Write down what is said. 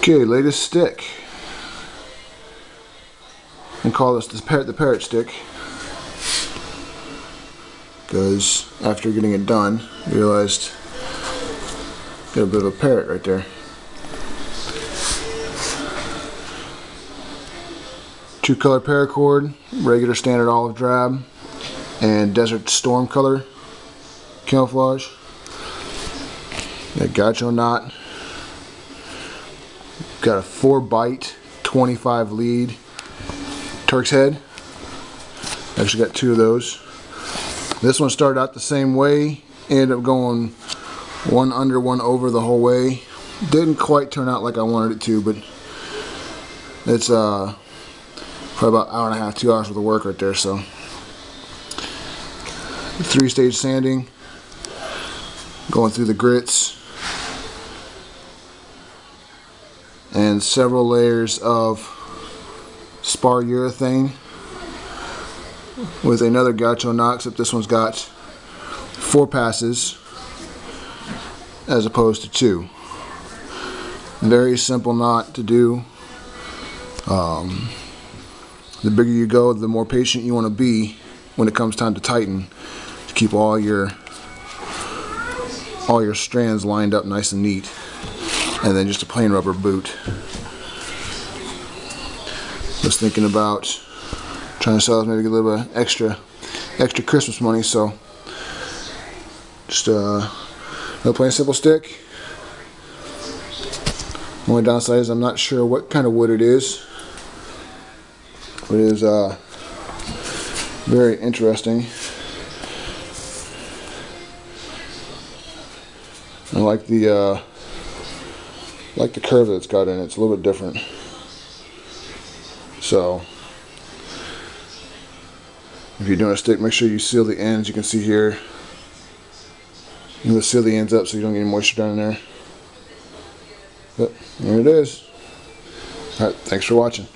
Okay, latest stick. And call this the Parrot Stick, because after getting it done, realized got a bit of a parrot right there. Two-color paracord, regular standard olive drab, and desert storm color camouflage. Got gacho knot. Got a 4-bite, 25 lead Turk's head. Actually got 2 of those. This one started out the same way, ended up going one under, one over the whole way. Didn't quite turn out like I wanted it to, but it's probably about an hour and a half, 2 hours worth of work right there. So 3-stage sanding, going through the grits, and several layers of spar urethane with another gacho knot, except this one's got 4 passes as opposed to 2. Very simple knot to do. The bigger you go, the more patient you want to be when it comes time to tighten, to keep all your strands lined up nice and neat. And then just a plain rubber boot. Was thinking about trying to sell us maybe a little bit extra Christmas money, so just a plain simple stick. Only downside is I'm not sure what kind of wood it is, but it is very interesting. I like the curve that it's got in it. It's a little bit different. So if you're doing a stick, make sure you seal the ends. You can see here, you can seal the ends up so you don't get any moisture down in there. But there it is. Alright, thanks for watching.